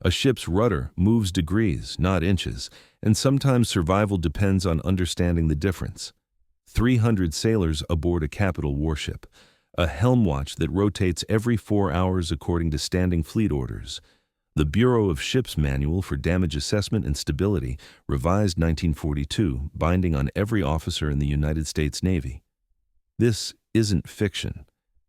A ship's rudder moves degrees, not inches, and sometimes survival depends on understanding the difference. 300 sailors aboard a capital warship, a helm watch that rotates every 4 hours according to standing fleet orders. The Bureau of Ships Manual for Damage Assessment and Stability, revised 1942, binding on every officer in the United States Navy. This isn't fiction.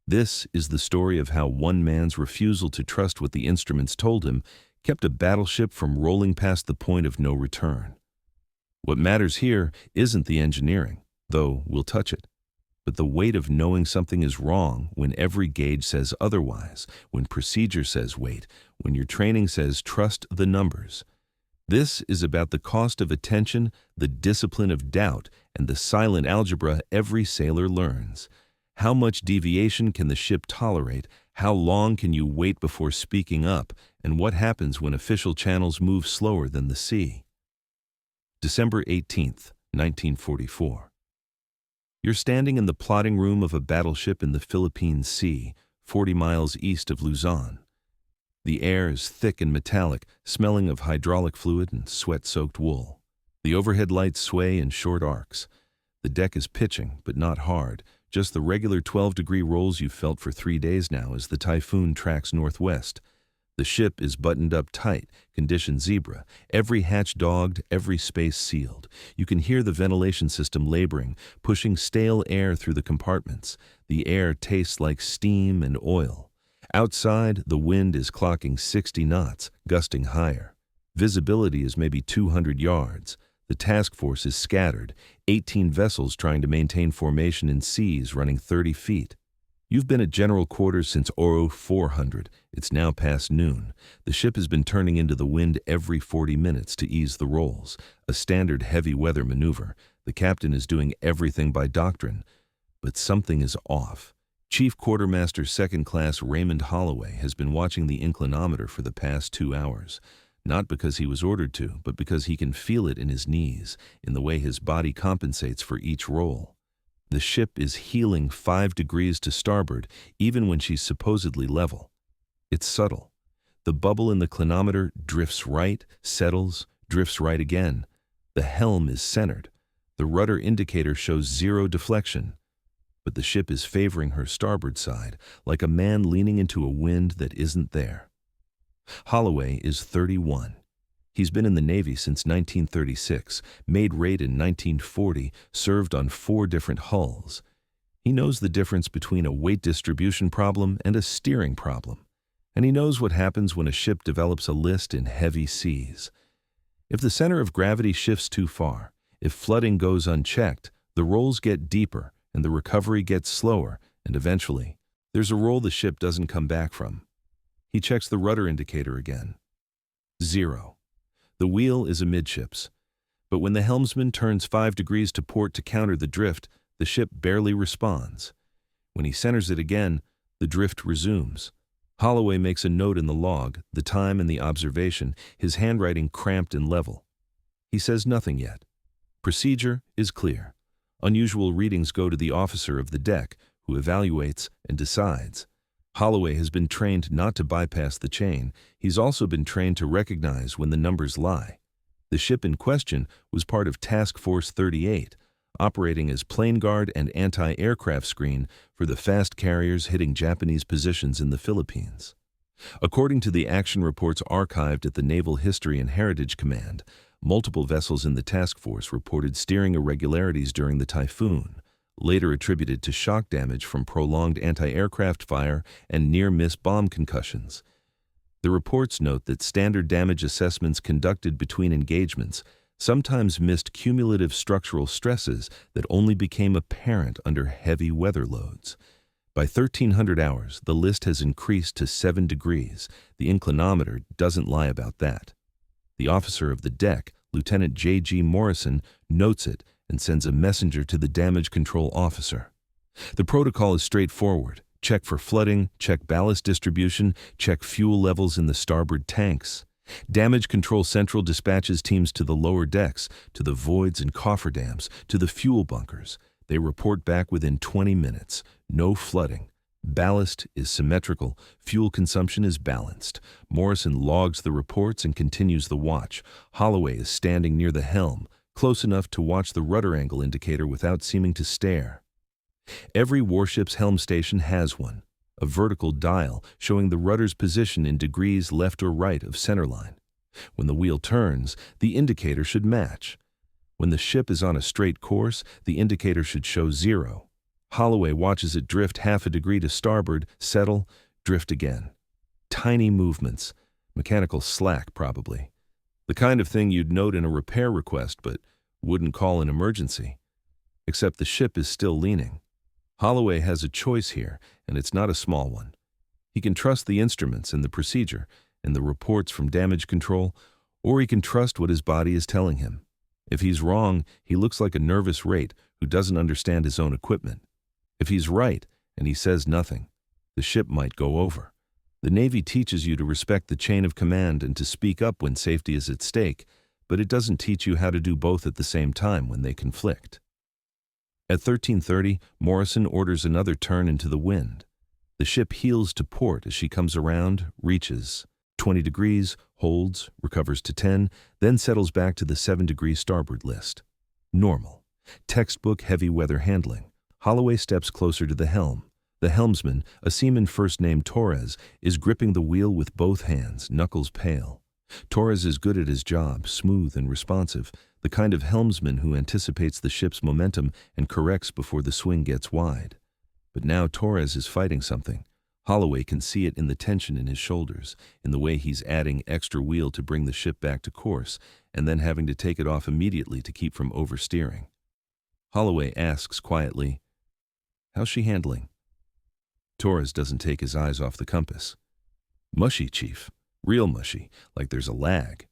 This is the story of how one man's refusal to trust what the instruments told him kept a battleship from rolling past the point of no return. What matters here isn't the engineering, though we'll touch it, but the weight of knowing something is wrong when every gauge says otherwise, when procedure says wait, when your training says trust the numbers. This is about the cost of attention, the discipline of doubt, and the silent algebra every sailor learns. How much deviation can the ship tolerate? How long can you wait before speaking up? And what happens when official channels move slower than the sea? December 18th, 1944. You're standing in the plotting room of a battleship in the Philippine Sea, 40 miles east of Luzon. The air is thick and metallic, smelling of hydraulic fluid and sweat-soaked wool. The overhead lights sway in short arcs. The deck is pitching, but not hard, just the regular 12-degree rolls you've felt for 3 days now as the typhoon tracks northwest. The ship is buttoned up tight, condition zebra, every hatch dogged, every space sealed. You can hear the ventilation system laboring, pushing stale air through the compartments. The air tastes like steam and oil. Outside, the wind is clocking 60 knots, gusting higher. Visibility is maybe 200 yards. The task force is scattered, 18 vessels trying to maintain formation in seas running 30 feet. You've been at general quarters since Oro 400. It's now past noon. The ship has been turning into the wind every 40 minutes to ease the rolls, a standard heavy weather maneuver. The captain is doing everything by doctrine. But something is off. Chief Quartermaster Second Class Raymond Holloway has been watching the inclinometer for the past 2 hours. Not because he was ordered to, but because he can feel it in his knees, in the way his body compensates for each roll. The ship is heeling 5 degrees to starboard, even when she's supposedly level. It's subtle. The bubble in the clinometer drifts right, settles, drifts right again. The helm is centered. The rudder indicator shows 0 deflection. But the ship is favoring her starboard side, like a man leaning into a wind that isn't there. Holloway is 31. He's been in the Navy since 1936, made rate in 1940, served on 4 different hulls. He knows the difference between a weight distribution problem and a steering problem. And he knows what happens when a ship develops a list in heavy seas. If the center of gravity shifts too far, if flooding goes unchecked, the rolls get deeper and the recovery gets slower, and eventually, there's a roll the ship doesn't come back from. He checks the rudder indicator again. 0. The wheel is amidships. But when the helmsman turns 5 degrees to port to counter the drift, the ship barely responds. When he centers it again, the drift resumes. Holloway makes a note in the log, the time and the observation, his handwriting cramped and level. He says nothing yet. Procedure is clear. Unusual readings go to the officer of the deck, who evaluates and decides. Holloway has been trained not to bypass the chain. He's also been trained to recognize when the numbers lie. The ship in question was part of Task Force 38, operating as plane guard and anti-aircraft screen for the fast carriers hitting Japanese positions in the Philippines. According to the action reports archived at the Naval History and Heritage Command, multiple vessels in the task force reported steering irregularities during the typhoon, later attributed to shock damage from prolonged anti-aircraft fire and near-miss bomb concussions. The reports note that standard damage assessments conducted between engagements sometimes missed cumulative structural stresses that only became apparent under heavy weather loads. By 1300 hours, the list has increased to 7 degrees. The inclinometer doesn't lie about that. The officer of the deck, Lieutenant J.G. Morrison, notes it and sends a messenger to the damage control officer. The protocol is straightforward. Check for flooding, check ballast distribution, check fuel levels in the starboard tanks. Damage Control Central dispatches teams to the lower decks, to the voids and cofferdams, to the fuel bunkers. They report back within 20 minutes. No flooding. Ballast is symmetrical, fuel consumption is balanced. Morrison logs the reports and continues the watch. Holloway is standing near the helm, close enough to watch the rudder angle indicator without seeming to stare. Every warship's helm station has one, a vertical dial showing the rudder's position in degrees left or right of centerline. When the wheel turns, the indicator should match. When the ship is on a straight course, the indicator should show 0. Holloway watches it drift half a degree to starboard, settle, drift again. Tiny movements, mechanical slack probably. The kind of thing you'd note in a repair request but wouldn't call an emergency. Except the ship is still leaning. Holloway has a choice here, and it's not a small one. He can trust the instruments and the procedure and the reports from damage control, or he can trust what his body is telling him. If he's wrong, he looks like a nervous rate who doesn't understand his own equipment. If he's right and he says nothing, the ship might go over. The Navy teaches you to respect the chain of command and to speak up when safety is at stake, but it doesn't teach you how to do both at the same time when they conflict. At 13:30, Morrison orders another turn into the wind. The ship heels to port as she comes around, reaches 20 degrees, holds, recovers to 10, then settles back to the 7-degree starboard list. Normal. Textbook heavy weather handling. Holloway steps closer to the helm. The helmsman, a seaman first named Torres, is gripping the wheel with both hands, knuckles pale. Torres is good at his job, smooth and responsive, the kind of helmsman who anticipates the ship's momentum and corrects before the swing gets wide. But now Torres is fighting something. Holloway can see it in the tension in his shoulders, in the way he's adding extra wheel to bring the ship back to course, and then having to take it off immediately to keep from oversteering. Holloway asks quietly, "How's she handling?" Torres doesn't take his eyes off the compass. "Mushy, Chief. Real mushy, like there's a lag."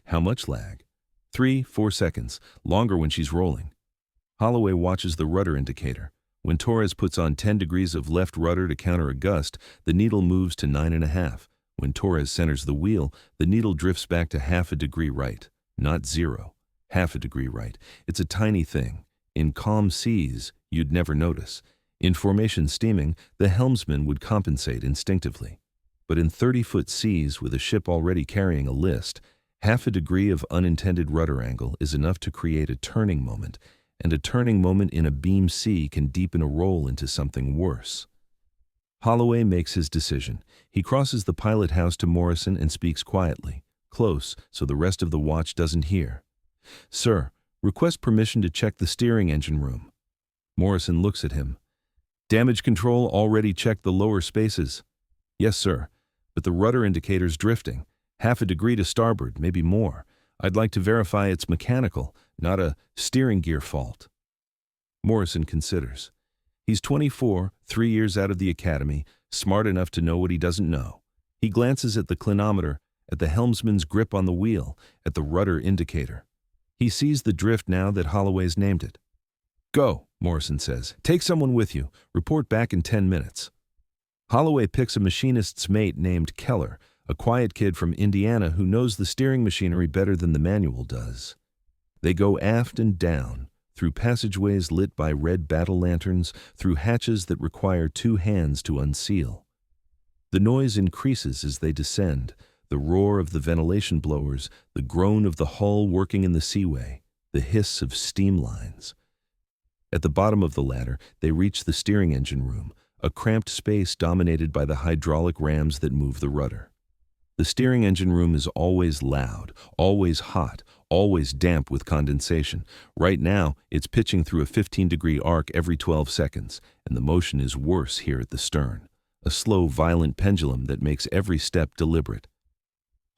"How much lag?" 3-4 seconds, longer when she's rolling. Holloway watches the rudder indicator. When Torres puts on 10 degrees of left rudder to counter a gust, the needle moves to 9.5. When Torres centers the wheel, the needle drifts back to half a degree right. Not 0. Half a degree right. It's a tiny thing. In calm seas, you'd never notice. In formation steaming, the helmsman would compensate instinctively. But in 30-foot seas with a ship already carrying a list, half a degree of unintended rudder angle is enough to create a turning moment, and a turning moment in a beam sea can deepen a roll into something worse. Holloway makes his decision. He crosses the pilot house to Morrison and speaks quietly, close so the rest of the watch doesn't hear. "Sir, request permission to check the steering engine room." Morrison looks at him. "Damage control already checked the lower spaces." "Yes, sir, but the rudder indicator's drifting. Half a degree to starboard, maybe more. I'd like to verify it's mechanical, not a steering gear fault." Morrison considers. He's 24, 3 years out of the academy, smart enough to know what he doesn't know. He glances at the clinometer, at the helmsman's grip on the wheel, at the rudder indicator. He sees the drift now that Holloway's named it. "Go," Morrison says. "Take someone with you. Report back in 10 minutes. Holloway picks a machinist's mate named Keller, a quiet kid from Indiana who knows the steering machinery better than the manual does. They go aft and down, through passageways lit by red battle lanterns, through hatches that require 2 hands to unseal. The noise increases as they descend, the roar of the ventilation blowers, the groan of the hull working in the seaway, the hiss of steam lines. At the bottom of the ladder, they reach the steering engine room, a cramped space dominated by the hydraulic rams that move the rudder. The steering engine room is always loud, always hot, always damp with condensation. Right now, it's pitching through a 15-degree arc every 12 seconds, and the motion is worse here at the stern, a slow, violent pendulum that makes every step deliberate.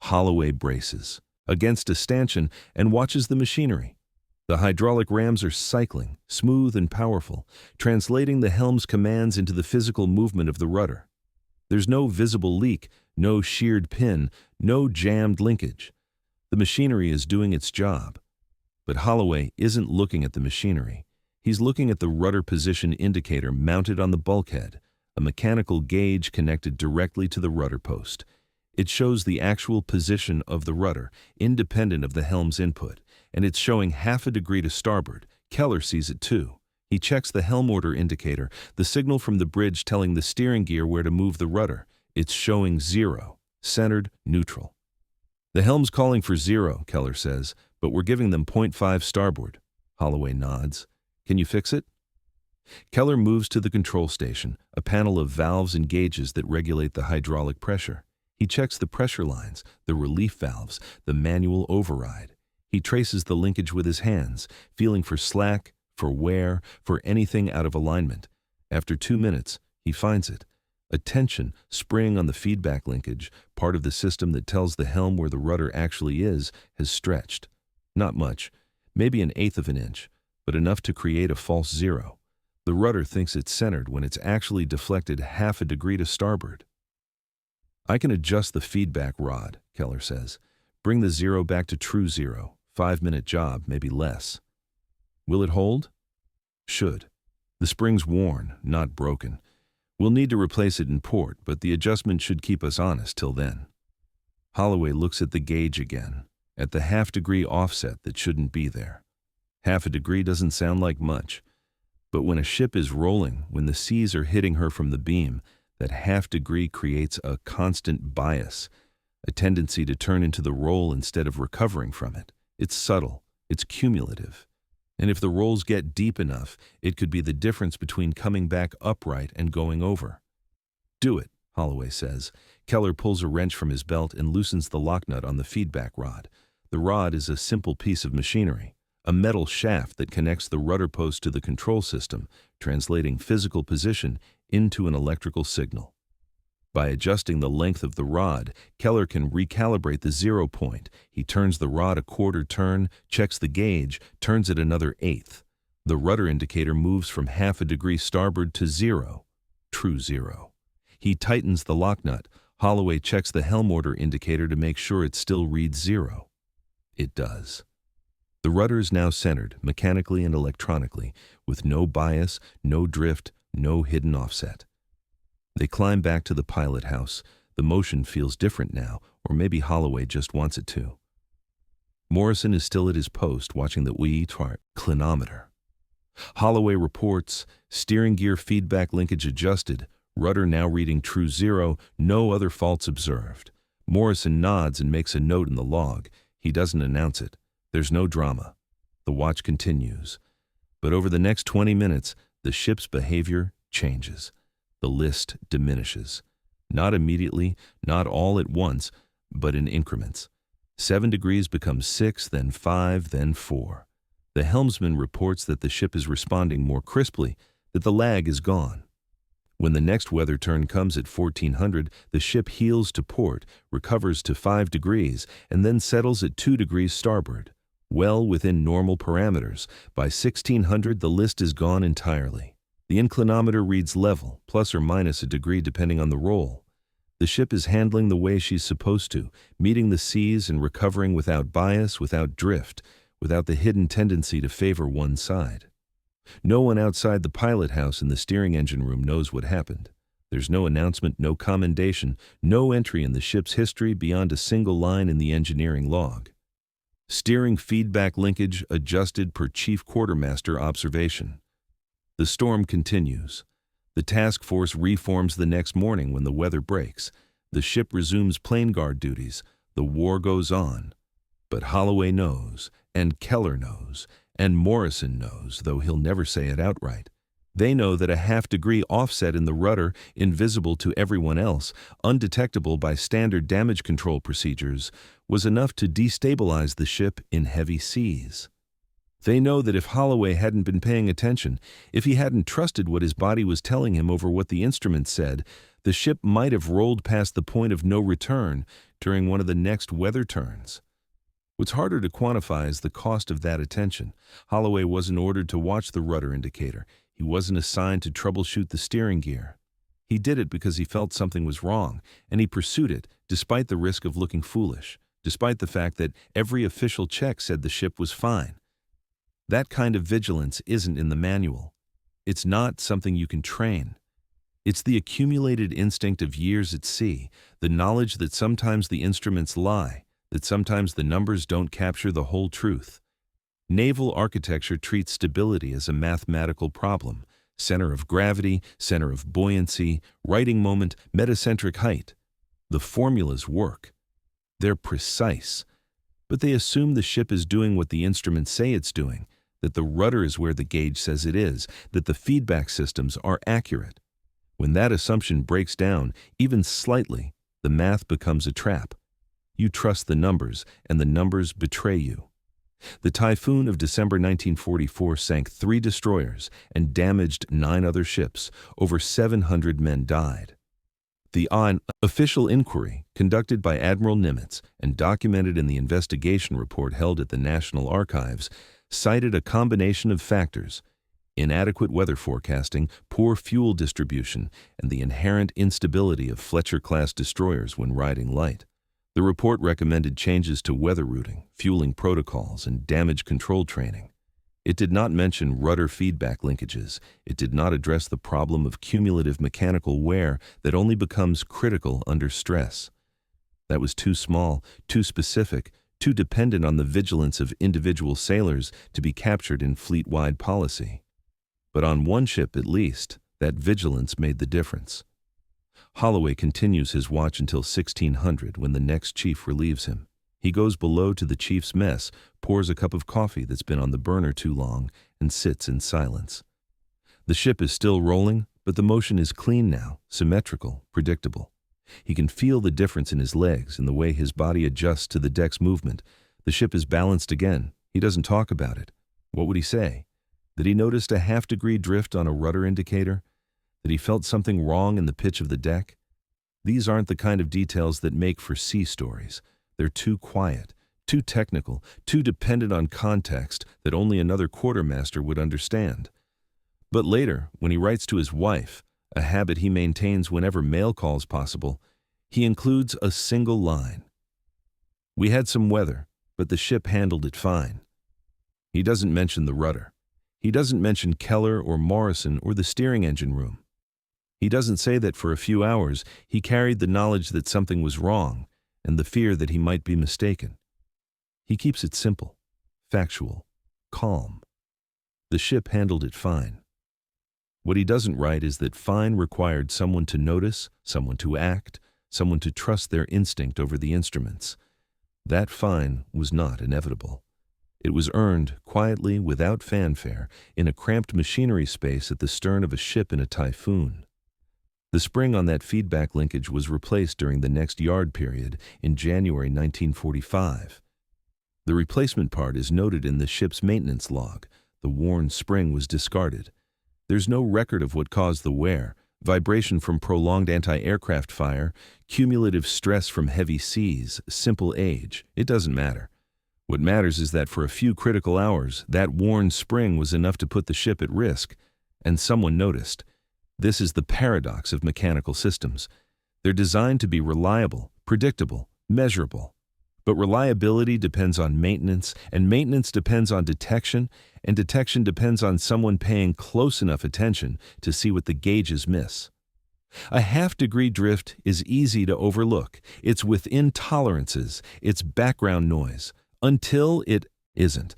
Holloway braces against a stanchion and watches the machinery. The hydraulic rams are cycling, smooth and powerful, translating the helm's commands into the physical movement of the rudder. There's no visible leak, no sheared pin, no jammed linkage. The machinery is doing its job. But Holloway isn't looking at the machinery. He's looking at the rudder position indicator mounted on the bulkhead, a mechanical gauge connected directly to the rudder post. It shows the actual position of the rudder, independent of the helm's input, and it's showing half a degree to starboard. Keller sees it too. He checks the helm order indicator, the signal from the bridge telling the steering gear where to move the rudder. It's showing 0, centered, neutral. The helm's calling for 0, Keller says, but we're giving them 0.5 starboard. Holloway nods. Can you fix it? Keller moves to the control station, a panel of valves and gauges that regulate the hydraulic pressure. He checks the pressure lines, the relief valves, the manual override. He traces the linkage with his hands, feeling for slack, for wear, for anything out of alignment. After 2 minutes, he finds it. A tension spring on the feedback linkage, part of the system that tells the helm where the rudder actually is, has stretched. Not much, maybe 1/8 of an inch, but enough to create a false 0. The rudder thinks it's centered when it's actually deflected 1/2 degree to starboard. I can adjust the feedback rod, Keller says. Bring the 0 back to true 0. 5-minute job, maybe less. Will it hold? Should. The spring's worn, not broken. We'll need to replace it in port, but the adjustment should keep us honest till then. Holloway looks at the gauge again, at the 1/2 degree offset that shouldn't be there. 1/2 degree doesn't sound like much, but when a ship is rolling, when the seas are hitting her from the beam, that 1/2 degree creates a constant bias, a tendency to turn into the roll instead of recovering from it. It's subtle, it's cumulative. And if the rolls get deep enough, it could be the difference between coming back upright and going over. Do it, Holloway says. Keller pulls a wrench from his belt and loosens the lock nut on the feedback rod. The rod is a simple piece of machinery, a metal shaft that connects the rudder post to the control system, translating physical position into an electrical signal. By adjusting the length of the rod, Keller can recalibrate the 0 point. He turns the rod a 1/4 turn, checks the gauge, turns it another 1/8. The rudder indicator moves from 1/2 degree starboard to 0, true 0. He tightens the lock nut. Holloway checks the helm order indicator to make sure it still reads 0. It does. The rudder is now centered, mechanically and electronically, with no bias, no drift, no hidden offset. They climb back to the pilot house. The motion feels different now, or maybe Holloway just wants it to. Morrison is still at his post, watching the clinometer. Holloway reports, steering gear feedback linkage adjusted, rudder now reading true 0, no other faults observed. Morrison nods and makes a note in the log. He doesn't announce it. There's no drama. The watch continues. But over the next 20 minutes, the ship's behavior changes. The list diminishes. Not immediately, not all at once, but in increments. 7 degrees becomes 6, then 5, then 4. The helmsman reports that the ship is responding more crisply, that the lag is gone. When the next weather turn comes at 1400, the ship heels to port, recovers to 5 degrees, and then settles at 2 degrees starboard. Well within normal parameters. By 1600, the list is gone entirely. The inclinometer reads level, plus or minus a degree depending on the roll. The ship is handling the way she's supposed to, meeting the seas and recovering without bias, without drift, without the hidden tendency to favor one side. No one outside the pilot house in the steering engine room knows what happened. There's no announcement, no commendation, no entry in the ship's history beyond a single line in the engineering log. Steering feedback linkage adjusted per Chief Quartermaster observation. The storm continues. The task force reforms the next morning when the weather breaks. The ship resumes plane guard duties. The war goes on. But Holloway knows, and Keller knows, and Morrison knows, though he'll never say it outright. They know that a 1/2 degree offset in the rudder, invisible to everyone else, undetectable by standard damage control procedures, was enough to destabilize the ship in heavy seas. They know that if Holloway hadn't been paying attention, if he hadn't trusted what his body was telling him over what the instruments said, the ship might have rolled past the point of no return during one of the next weather turns. What's harder to quantify is the cost of that attention. Holloway wasn't ordered to watch the rudder indicator. He wasn't assigned to troubleshoot the steering gear. He did it because he felt something was wrong, and he pursued it despite the risk of looking foolish, despite the fact that every official check said the ship was fine. That kind of vigilance isn't in the manual. It's not something you can train. It's the accumulated instinct of years at sea, the knowledge that sometimes the instruments lie, that sometimes the numbers don't capture the whole truth. Naval architecture treats stability as a mathematical problem: center of gravity, center of buoyancy, righting moment, metacentric height. The formulas work. They're precise. But they assume the ship is doing what the instruments say it's doing, that the rudder is where the gauge says it is, that the feedback systems are accurate. When that assumption breaks down, even slightly, the math becomes a trap. You trust the numbers, and the numbers betray you. The typhoon of December 1944 sank 3 destroyers and damaged 9 other ships. Over 700 men died. The official inquiry, conducted by Admiral Nimitz and documented in the investigation report held at the National Archives, cited a combination of factors: inadequate weather forecasting, poor fuel distribution, and the inherent instability of Fletcher-class destroyers when riding light. The report recommended changes to weather routing, fueling protocols, and damage control training. It did not mention rudder feedback linkages. It did not address the problem of cumulative mechanical wear that only becomes critical under stress. That was too small, too specific, too dependent on the vigilance of individual sailors to be captured in fleet-wide policy. But on one ship at least, that vigilance made the difference. Holloway continues his watch until 1600, when the next chief relieves him. He goes below to the chief's mess, pours a cup of coffee that's been on the burner too long, and sits in silence. The ship is still rolling, but the motion is clean now, symmetrical, predictable. He can feel the difference in his legs, in the way his body adjusts to the deck's movement. The ship is balanced again. He doesn't talk about it. What would he say? That he noticed a half-degree drift on a rudder indicator? That he felt something wrong in the pitch of the deck? These aren't the kind of details that make for sea stories. They're too quiet, too technical, too dependent on context that only another quartermaster would understand. But later, when he writes to his wife, a habit he maintains whenever mail calls possible, he includes a single line. "We had some weather, but the ship handled it fine." He doesn't mention the rudder. He doesn't mention Keller or Morrison or the steering engine room. He doesn't say that for a few hours he carried the knowledge that something was wrong and the fear that he might be mistaken. He keeps it simple, factual, calm. The ship handled it fine. What he doesn't write is that fine required someone to notice, someone to act, someone to trust their instinct over the instruments. That fine was not inevitable. It was earned quietly, without fanfare, in a cramped machinery space at the stern of a ship in a typhoon. The spring on that feedback linkage was replaced during the next yard period in January 1945. The replacement part is noted in the ship's maintenance log. The worn spring was discarded. There's no record of what caused the wear: vibration from prolonged anti-aircraft fire, cumulative stress from heavy seas, simple age. It doesn't matter. What matters is that for a few critical hours, that worn spring was enough to put the ship at risk, and someone noticed. This is the paradox of mechanical systems. They're designed to be reliable, predictable, measurable. But reliability depends on maintenance, and maintenance depends on detection, and detection depends on someone paying close enough attention to see what the gauges miss. A half-degree drift is easy to overlook. It's within tolerances. It's background noise. Until it isn't.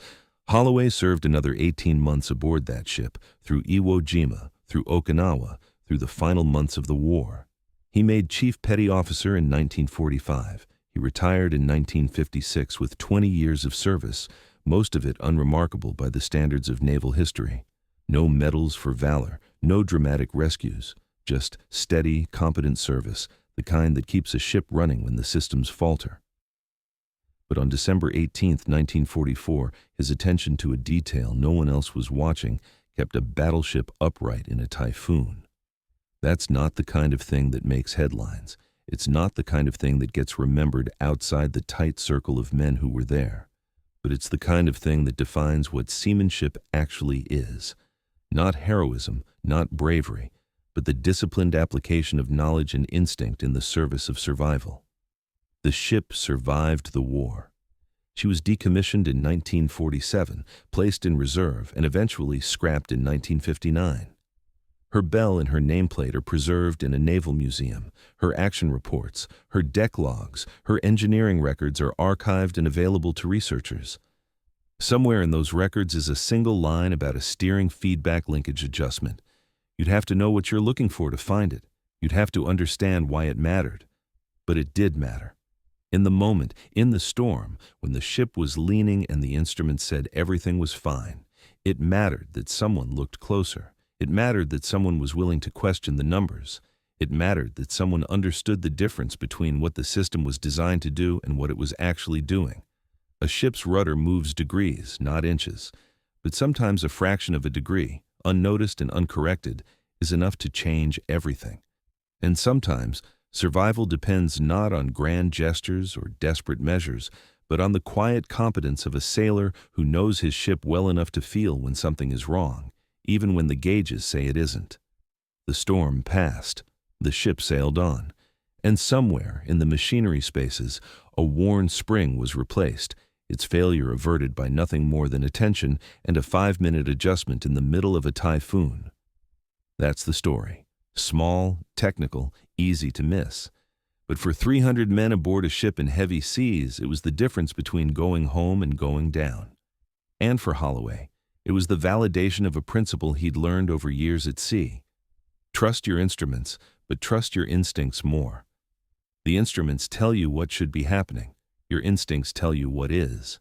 Holloway served another 18 months aboard that ship, through Iwo Jima, through Okinawa, through the final months of the war. He made Chief Petty Officer in 1945. He retired in 1956 with 20 years of service, most of it unremarkable by the standards of naval history. No medals for valor, no dramatic rescues, just steady, competent service, the kind that keeps a ship running when the systems falter. But on December 18, 1944, his attention to a detail no one else was watching kept a battleship upright in a typhoon. That's not the kind of thing that makes headlines. It's not the kind of thing that gets remembered outside the tight circle of men who were there. But it's the kind of thing that defines what seamanship actually is. Not heroism, not bravery, but the disciplined application of knowledge and instinct in the service of survival. The ship survived the war. She was decommissioned in 1947, placed in reserve, and eventually scrapped in 1959. Her bell and her nameplate are preserved in a naval museum. Her action reports, her deck logs, her engineering records are archived and available to researchers. Somewhere in those records is a single line about a steering feedback linkage adjustment. You'd have to know what you're looking for to find it. You'd have to understand why it mattered. But it did matter. In the moment, in the storm, when the ship was leaning and the instrument said everything was fine, it mattered that someone looked closer. It mattered that someone was willing to question the numbers. It mattered that someone understood the difference between what the system was designed to do and what it was actually doing. A ship's rudder moves degrees, not inches, but sometimes a fraction of a degree, unnoticed and uncorrected, is enough to change everything. And sometimes, survival depends not on grand gestures or desperate measures, but on the quiet competence of a sailor who knows his ship well enough to feel when something is wrong, even when the gauges say it isn't. The storm passed. The ship sailed on, and somewhere in the machinery spaces, a worn spring was replaced, its failure averted by nothing more than attention and a 5-minute adjustment in the middle of a typhoon. That's the story. Small, technical, easy to miss. But for 300 men aboard a ship in heavy seas, it was the difference between going home and going down. And for Holloway, it was the validation of a principle he'd learned over years at sea. Trust your instruments, but trust your instincts more. The instruments tell you what should be happening. Your instincts tell you what is.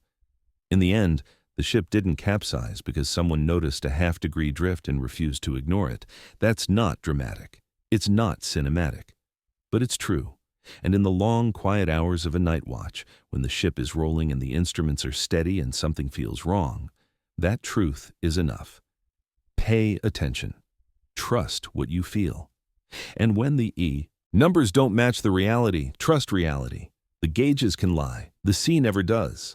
In the end, the ship didn't capsize because someone noticed a half-degree drift and refused to ignore it. That's not dramatic. It's not cinematic. But it's true. And in the long, quiet hours of a night watch, when the ship is rolling and the instruments are steady and something feels wrong, that truth is enough. Pay attention. Trust what you feel. And when the numbers don't match the reality, trust reality. The gauges can lie. The sea never does.